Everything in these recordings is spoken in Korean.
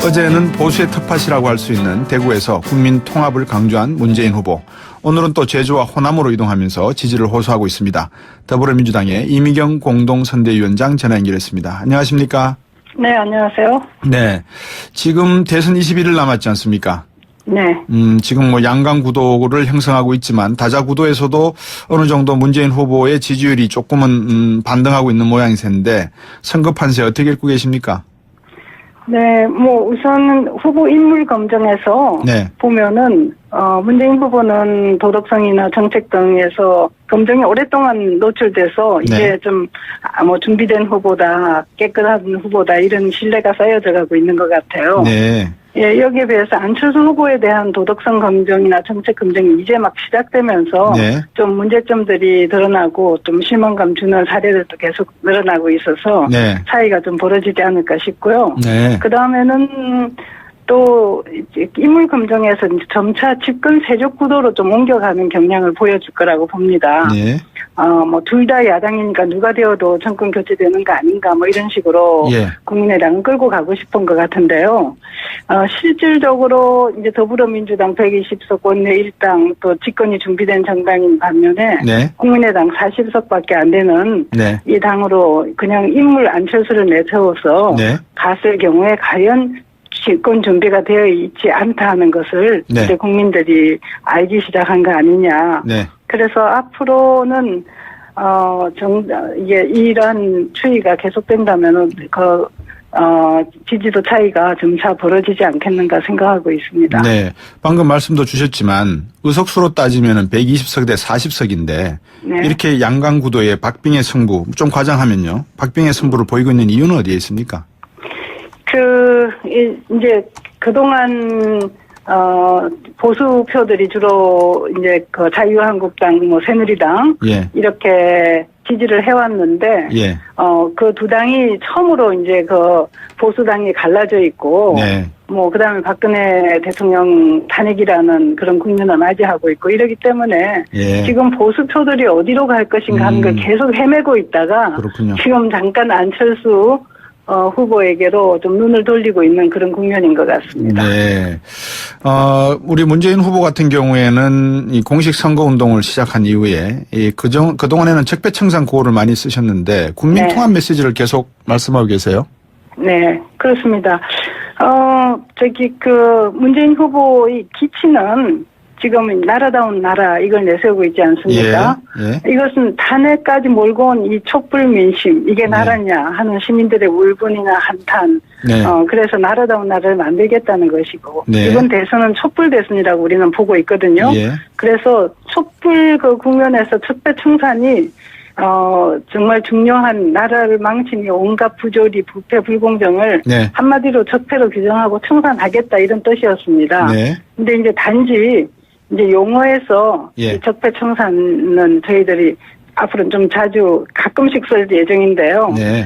어제는 보수의 텃밭이라고 할 수 있는 대구에서 국민 통합을 강조한 문재인 후보. 오늘은 또 제주와 호남으로 이동하면서 지지를 호소하고 있습니다. 더불어민주당의 이미경 공동선대위원장 전화 연결했습니다. 안녕하십니까? 네, 안녕하세요. 네. 지금 대선 21일 남았지 않습니까? 네. 지금 양강 구도를 형성하고 있지만 다자 구도에서도 어느 정도 문재인 후보의 지지율이 조금은 반등하고 있는 모양새인데 선거 판세 어떻게 읽고 계십니까? 네, 우선 후보 인물 검증에서 네. 보면은, 문재인 후보는 도덕성이나 정책 등에서 검증이 오랫동안 노출돼서 이제 네. 좀, 준비된 후보다, 깨끗한 후보다 이런 신뢰가 쌓여져 가고 있는 것 같아요. 네. 예, 여기에 비해서 안철수 후보에 대한 도덕성 검증이나 정책 검증이 이제 막 시작되면서 네. 좀 문제점들이 드러나고 좀 실망감 주는 사례들도 계속 늘어나고 있어서 네. 차이가 좀 벌어지지 않을까 싶고요. 네. 그 다음에는 또 인물 검증에서 점차 집권 세력 구도로 좀 옮겨가는 경향을 보여줄 거라고 봅니다. 네. 둘 다 야당이니까 누가 되어도 정권 교체되는 거 아닌가 이런 식으로 예. 국민의당은 끌고 가고 싶은 것 같은데요. 실질적으로 이제 더불어민주당 120석 원내 1당 또 집권이 준비된 정당인 반면에 네. 국민의당 40석밖에 안 되는 네. 이 당으로 그냥 인물 안철수를 내세워서 네. 갔을 경우에 과연 집권 준비가 되어 있지 않다 하는 것을 네. 이제 국민들이 알기 시작한 거 아니냐. 네. 그래서 앞으로는 이게 이러한 추이가 계속된다면은 지지도 차이가 점차 벌어지지 않겠는가 생각하고 있습니다. 네. 방금 말씀도 주셨지만 의석수로 따지면은 120석 대 40석인데 네. 이렇게 양강 구도의 박빙의 승부 좀 과장하면요. 박빙의 승부를 보이고 있는 이유는 어디에 있습니까? 이제 그동안 보수표들이 주로 이제 자유한국당, 새누리당 예. 이렇게 지지를 해왔는데 예. 그 두 당이 처음으로 이제 보수당이 갈라져 있고 네. 그다음에 박근혜 대통령 탄핵이라는 그런 국면을 맞이하고 있고 이러기 때문에 예. 지금 보수표들이 어디로 갈 것인가 하는 걸 계속 헤매고 있다가 그렇군요. 지금 잠깐 안철수 후보에게로 좀 눈을 돌리고 있는 그런 국면인 것 같습니다. 네. 우리 문재인 후보 같은 경우에는 이 공식 선거 운동을 시작한 이후에 그동안에는 적폐청산 구호를 많이 쓰셨는데 국민 네. 통합 메시지를 계속 말씀하고 계세요? 네, 그렇습니다. 문재인 후보의 기치는 지금 나라다운 나라 이걸 내세우고 있지 않습니까? 예. 이것은 탄핵까지 몰고 온 이 촛불 민심 이게 나라냐 하는 시민들의 울분이나 한탄. 네. 그래서 나라다운 나라를 만들겠다는 것이고 네. 이번 대선은 촛불 대선이라고 우리는 보고 있거든요. 예. 그래서 촛불 국면에서 적폐청산이 정말 중요한 나라를 망치니 온갖 부조리, 부패, 불공정을 네. 한마디로 적폐로 규정하고 청산하겠다 이런 뜻이었습니다. 네. 근데 이제 단지 이제 용어에서 예. 이 적폐청산은 저희들이 앞으로는 좀 자주 가끔씩 쓸 예정인데요. 네.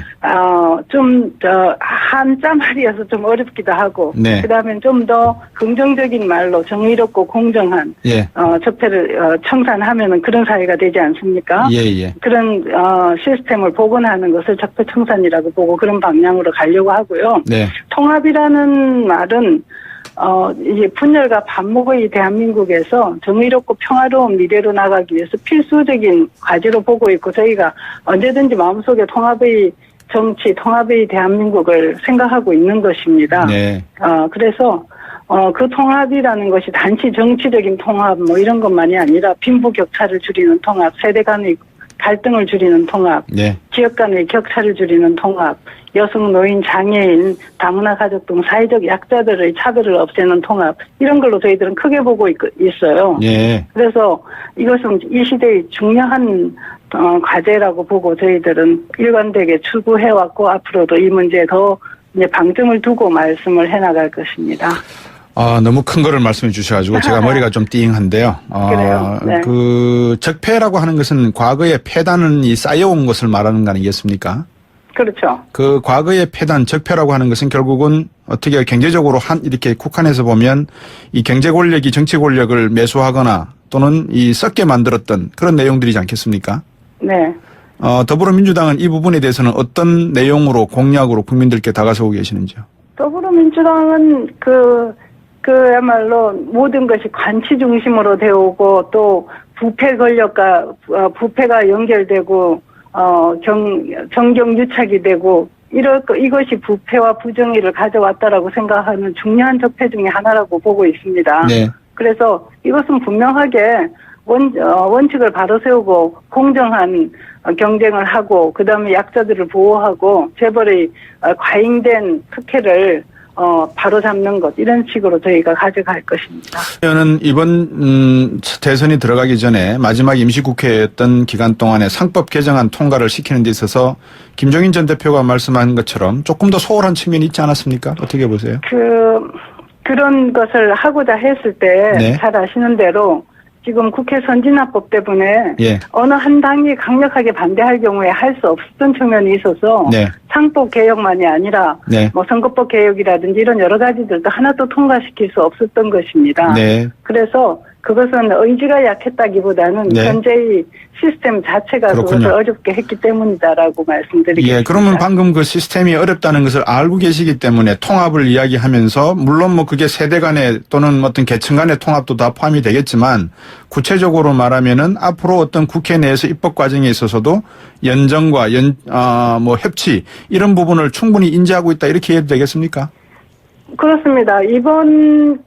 한자 말이어서 좀 어렵기도 하고. 네. 그 다음에 좀 더 긍정적인 말로 정의롭고 공정한, 예. 적폐를 청산하면은 그런 사회가 되지 않습니까? 예. 그런, 시스템을 복원하는 것을 적폐청산이라고 보고 그런 방향으로 가려고 하고요. 네. 통합이라는 말은 이제 분열과 반목의 대한민국에서 정의롭고 평화로운 미래로 나가기 위해서 필수적인 과제로 보고 있고 저희가 언제든지 마음속에 통합의 정치, 통합의 대한민국을 생각하고 있는 것입니다. 네. 그래서 그 통합이라는 것이 단지 정치적인 통합 이런 것만이 아니라 빈부격차를 줄이는 통합, 세대 간의 갈등을 줄이는 통합, 네. 지역 간의 격차를 줄이는 통합, 여성, 노인, 장애인, 다문화 가족 등 사회적 약자들의 차별을 없애는 통합 이런 걸로 저희들은 크게 보고 있어요. 예. 그래서 이것은 이 시대의 중요한 과제라고 보고 저희들은 일관되게 추구해왔고 앞으로도 이 문제에 더 이제 방점을 두고 말씀을 해나갈 것입니다. 너무 큰 거를 말씀해 주셔가지고 제가 머리가 좀 띵한데요. 그래요. 네. 적폐라고 하는 것은 과거의 폐단이 쌓여온 것을 말하는 거 아니겠습니까? 그렇죠. 그 과거의 폐단, 적폐라고 하는 것은 결국은 어떻게 경제적으로 이렇게 국한해서 보면 이 경제 권력이 정치 권력을 매수하거나 또는 썩게 만들었던 그런 내용들이지 않겠습니까? 네. 더불어민주당은 이 부분에 대해서는 어떤 내용으로 공약으로 국민들께 다가서고 계시는지요? 더불어민주당은 그야말로 모든 것이 관치 중심으로 되어 오고 또 부패 권력과 부패가 연결되고 정경유착이 되고 이것이 부패와 부정의를 가져왔다라고 생각하는 중요한 적폐 중에 하나라고 보고 있습니다. 네. 그래서 이것은 분명하게 원칙을 바로 세우고 공정한 경쟁을 하고 그다음에 약자들을 보호하고 재벌의 과잉된 특혜를 바로 잡는 것 이런 식으로 저희가 가져갈 것입니다. 저는 이번 대선이 들어가기 전에 마지막 임시국회였던 기간 동안에 상법 개정안 통과를 시키는 데 있어서 김종인 전 대표가 말씀한 것처럼 조금 더 소홀한 측면이 있지 않았습니까? 어떻게 보세요? 그런 것을 하고자 했을 때 잘 아시는 대로 지금 국회 선진화법 때문에 어느 한 당이 강력하게 반대할 경우에 할 수 없었던 측면이 있어서 상법 개혁만이 아니라 뭐 선거법 개혁이라든지 이런 여러 가지들도 하나도 통과시킬 수 없었던 것입니다. 그래서 그것은 의지가 약했다기보다는 현재의 시스템 자체가 그것을 어렵게 했기 때문이다라고 말씀드리겠습니다. 그러면 방금 그 시스템이 어렵다는 것을 알고 계시기 때문에 통합을 이야기하면서 물론 뭐 그게 세대 간의 또는 어떤 계층 간의 통합도 다 포함이 되겠지만 구체적으로 말하면은 앞으로 어떤 국회 내에서 입법 과정에 있어서도 연정과 뭐 협치 이런 부분을 충분히 인지하고 있다 이렇게 해도 되겠습니까? 그렇습니다. 이번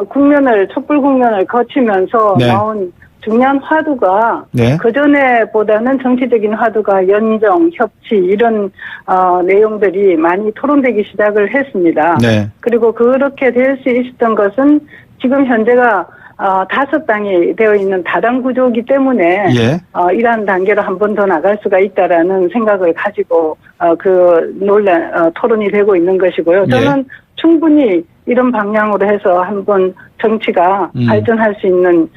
국면을 촛불 국면을 거치면서 나온 중요한 화두가 그전에보다는 정치적인 화두가 연정, 협치 이런 내용들이 많이 토론되기 시작을 했습니다. 그리고 그렇게 될 수 있었던 것은 지금 현재가 5당이 되어 있는 다당 구조이기 때문에 이러한 단계로 한 번 더 나갈 수가 있다라는 생각을 가지고 토론이 되고 있는 것이고요. 저는 충분히 이런 방향으로 해서 한번 정치가 발전할 수 있는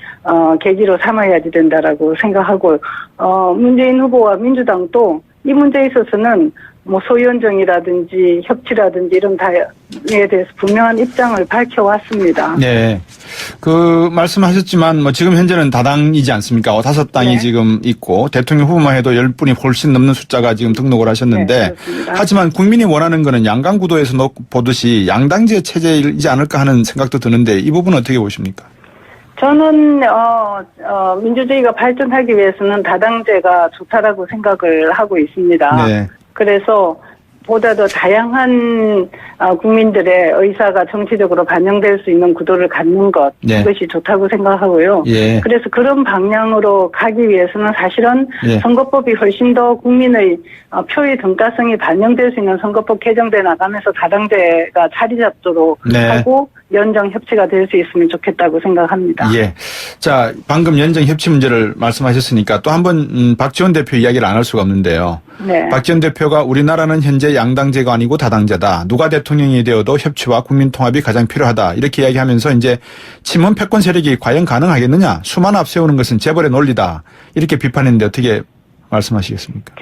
계기로 삼아야지 된다라고 생각하고 문재인 후보와 민주당도 이 문제에 있어서는 뭐 소연정이라든지 협치라든지 이런 다에 대해서 분명한 입장을 밝혀왔습니다. 그 말씀하셨지만 뭐 지금 현재는 다당이지 않습니까? 5당이 지금 있고 대통령 후보만 해도 10분이 훨씬 넘는 숫자가 지금 등록을 하셨는데 하지만 국민이 원하는 거는 양강 구도에서 보듯이 양당제 체제이지 않을까 하는 생각도 드는데 이 부분은 어떻게 보십니까? 저는 민주주의가 발전하기 위해서는 다당제가 좋다라고 생각을 하고 있습니다. 그래서 보다 더 다양한 국민들의 의사가 정치적으로 반영될 수 있는 구도를 갖는 것 이것이 좋다고 생각하고요. 그래서 그런 방향으로 가기 위해서는 사실은 선거법이 훨씬 더 국민의 표의 등가성이 반영될 수 있는 선거법 개정돼 나가면서 다당제가 자리 잡도록 하고 연정 협치가 될 수 있으면 좋겠다고 생각합니다. 자, 방금 연정 협치 문제를 말씀하셨으니까 또 한 번 박지원 대표 이야기를 안 할 수가 없는데요. 박지원 대표가 우리나라는 현재 양당제가 아니고 다당제다. 누가 대통령이 되어도 협치와 국민 통합이 가장 필요하다. 이렇게 이야기하면서 이제 친문 패권 세력이 과연 가능하겠느냐. 수만 앞세우는 것은 재벌의 논리다. 이렇게 비판했는데 어떻게 말씀하시겠습니까?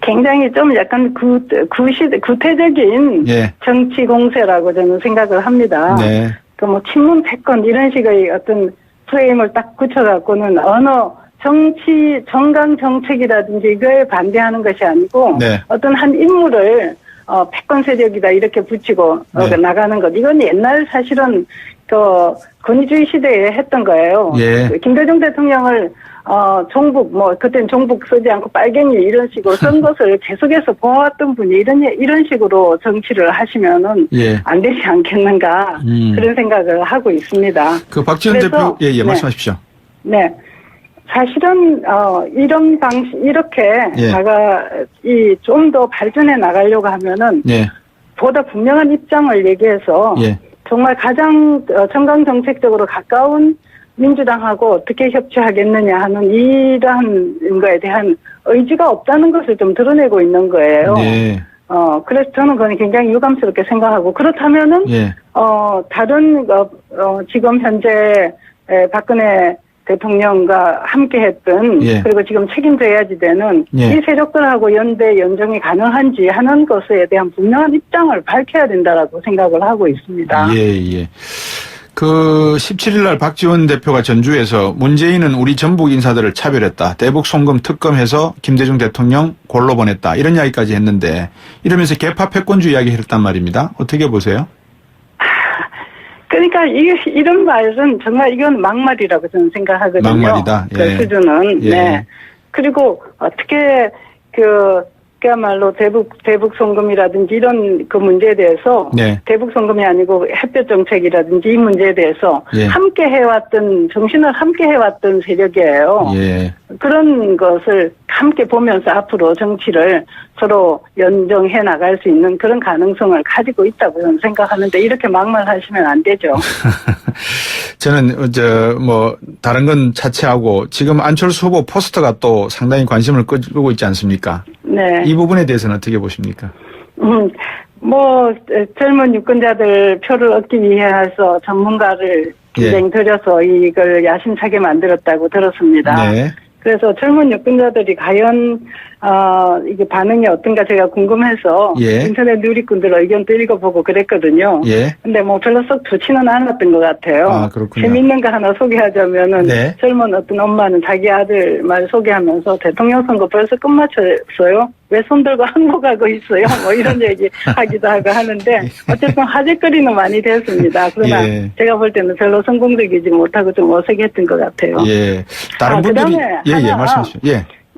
굉장히 좀 약간 구태적인 정치 공세라고 저는 생각을 합니다. 뭐 친문 패권 이런 식의 어떤 프레임을 딱 붙여갖고는 어느 정강 정책이라든지 이거에 반대하는 것이 아니고 어떤 한 인물을 패권 세력이다 이렇게 붙이고 나가는 것 이건 옛날 사실은 권위주의 시대에 했던 거예요. 김대중 대통령을 종북 그땐 종북 쓰지 않고 빨갱이 이런 식으로 쓴 것을 계속해서 보아왔던 분이 이런 식으로 정치를 하시면은 안 되지 않겠는가 그런 생각을 하고 있습니다. 그 박지원 대표 말씀하십시오. 사실은 이런 방식 이렇게 좀 더 발전해 나가려고 하면은 보다 분명한 입장을 얘기해서 정말 가장 정강 정책적으로 가까운 민주당하고 어떻게 협치하겠느냐 하는 이러한 거에 대한 의지가 없다는 것을 좀 드러내고 있는 거예요. 그래서 저는 그건 굉장히 유감스럽게 생각하고 그렇다면은 다른 지금 현재 박근혜 대통령과 함께했던 그리고 지금 책임져야지 되는 이 세력들하고 연대 연정이 가능한지 하는 것에 대한 분명한 입장을 밝혀야 된다라고 생각을 하고 있습니다. 그 17일 날 박지원 대표가 전주에서 문재인은 우리 전북 인사들을 차별했다. 대북 송금 특검해서 김대중 대통령 골로 보냈다. 이런 이야기까지 했는데 이러면서 개파 패권주의 이야기를 했단 말입니다. 어떻게 보세요? 그러니까 이런 말은 정말 이건 막말이라고 저는 생각하거든요. 막말이다. 예. 그 수준은. 예. 네. 그리고 어떻게 그야말로 대북 송금이라든지 이런 그 문제에 대해서 네. 대북 송금이 아니고 햇볕 정책이라든지 이 문제에 대해서 예. 함께 해왔던 정신을 함께 해왔던 세력이에요. 예. 그런 것을 함께 보면서 앞으로 정치를 서로 연정해 나갈 수 있는 그런 가능성을 가지고 있다고 저는 생각하는데 이렇게 막말하시면 안 되죠. 저는 다른 건 차치하고 지금 안철수 후보 포스터가 또 상당히 관심을 끌고 있지 않습니까? 네. 이 부분에 대해서는 어떻게 보십니까? 젊은 유권자들 표를 얻기 위해서 전문가를 굉장히 들여서 이걸 야심차게 만들었다고 들었습니다. 네. 그래서 젊은 유권자들이 과연 이게 반응이 어떤가 제가 궁금해서 예. 인터넷 누리꾼들 의견도 읽어보고 그랬거든요. 예. 근데 별로 썩 좋지는 않았던 것 같아요. 아, 그렇군요. 재밌는 거 하나 소개하자면은 네. 젊은 어떤 엄마는 자기 아들 말 소개하면서 대통령 선거 벌써 끝마쳤어요. 왜 손들고 항복하고 있어요? 뭐 이런 얘기 하기도 하고 하는데 어쨌든 화제거리는 많이 됐습니다. 그러나 예. 제가 볼 때는 별로 성공적이지 못하고 좀 어색했던 것 같아요. 예. 다른 분들이 그다음에 말씀하시죠.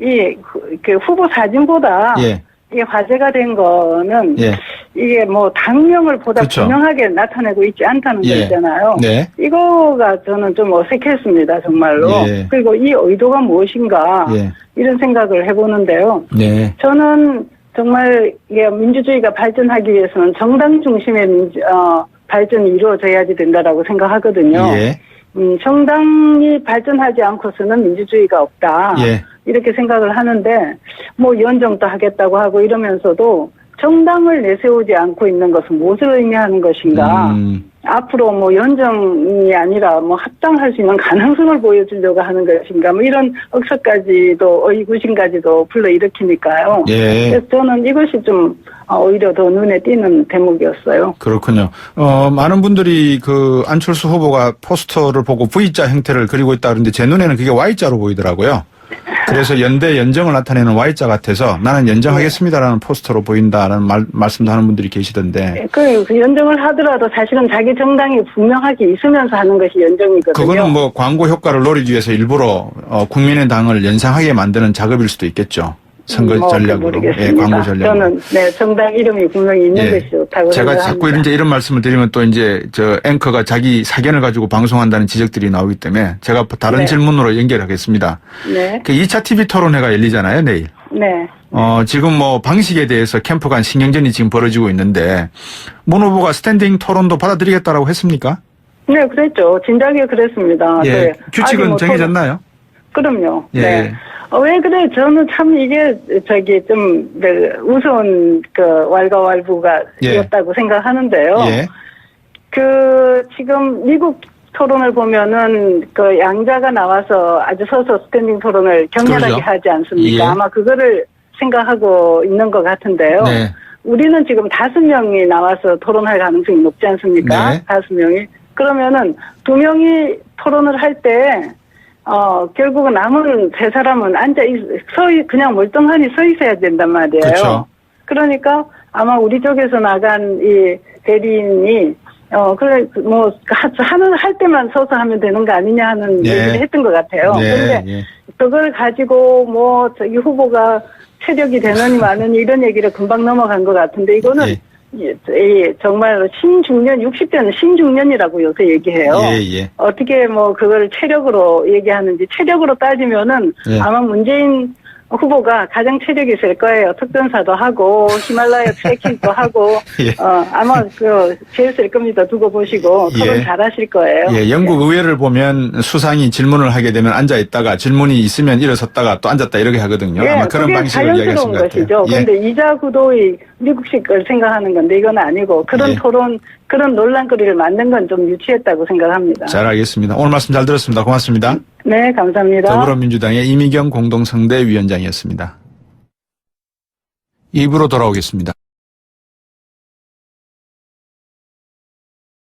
예. 그 후보 사진보다 예. 이게 화제가 된 거는 예. 이게 당명을 보다 그쵸. 분명하게 나타내고 있지 않다는 거 예. 있잖아요. 네. 이거가 저는 좀 어색했습니다, 정말로. 예. 그리고 이 의도가 무엇인가 예. 이런 생각을 해보는데요. 네. 저는 정말 이게 민주주의가 발전하기 위해서는 정당 중심의 발전이 이루어져야지 된다라고 생각하거든요. 예. 정당이 발전하지 않고서는 민주주의가 없다. 예. 이렇게 생각을 하는데 연정도 하겠다고 하고 이러면서도 정당을 내세우지 않고 있는 것은 무엇을 의미하는 것인가. 앞으로 연정이 아니라 합당할 수 있는 가능성을 보여주려고 하는 것인가. 이런 억서까지도 의구심까지도 불러일으키니까요. 예. 그래서 저는 이것이 좀 오히려 더 눈에 띄는 대목이었어요. 그렇군요. 많은 분들이 그 안철수 후보가 포스터를 보고 V자 형태를 그리고 있다 그러는데 제 눈에는 그게 Y자로 보이더라고요. 그래서 연대 연정을 나타내는 Y자 같아서 나는 연정하겠습니다라는 포스터로 보인다라는 말씀도 하는 분들이 계시던데. 그 연정을 하더라도 사실은 자기 정당이 분명하게 있으면서 하는 것이 연정이거든요. 그거는 광고 효과를 노리기 위해서 일부러 국민의당을 연상하게 만드는 작업일 수도 있겠죠. 선거 전략으로. 예, 광고 전략으로. 저는 정당 이름이 분명히 있는 것이 좋다고 제가 생각합니다. 자꾸 이런 말씀을 드리면 또 앵커가 자기 사견을 가지고 방송한다는 지적들이 나오기 때문에 제가 다른 질문으로 연결하겠습니다. 네. 그 2차 TV 토론회가 열리잖아요, 내일. 네. 지금 방식에 대해서 캠프 간 신경전이 지금 벌어지고 있는데 문 후보가 스탠딩 토론도 받아들이겠다라고 했습니까? 네, 그랬죠. 진작에 그랬습니다. 예. 네. 규칙은 정해졌나요? 그럼요. 예. 네. 왜 그래? 저는 참 이게 좀 우스운 왈가왈부가 이었다고 생각하는데요. 예. 지금 미국 토론을 보면은 양자가 나와서 아주 서서 스탠딩 토론을 격렬하게 그러죠. 하지 않습니까? 예. 아마 그거를 생각하고 있는 것 같은데요. 네. 우리는 지금 5명이 나와서 토론할 가능성이 높지 않습니까? 네. 5명이. 그러면은 2명이 토론을 할 때 결국은 남은 3사람은 그냥 멀쩡하니 서 있어야 된단 말이에요. 그렇죠. 그러니까 아마 우리 쪽에서 나간 이 대리인이 할 때만 서서 하면 되는 거 아니냐 하는 얘기를 했던 것 같아요. 그런데 그걸 가지고 이 후보가 체력이 되느니 마느니 이런 얘기를 금방 넘어간 것 같은데 이거는 정말 신중년, 60대는 신중년이라고 요새 얘기해요. 어떻게 그걸 체력으로 얘기하는지, 체력으로 따지면은 아마 문재인 후보가 가장 체력이 있을 거예요. 특전사도 하고, 히말라야 트레킹도 하고, 아마 제일 쓸 겁니다. 두고 보시고, 토론 잘 하실 거예요. 영국 의회를 보면 수상이 질문을 하게 되면 앉아있다가 질문이 있으면 일어섰다가 또 앉았다 이렇게 하거든요. 아마 그런 방식을 이야기하신 것 같아요. 것이죠. 그런데 이자 구도의 미국식을 생각하는 건데 이건 아니고, 그런 토론, 그런 논란거리를 만든 건 좀 유치했다고 생각합니다. 잘 알겠습니다. 오늘 말씀 잘 들었습니다. 고맙습니다. 네, 감사합니다. 더불어민주당의 이미경 공동성대위원장이었습니다. 2부로 돌아오겠습니다.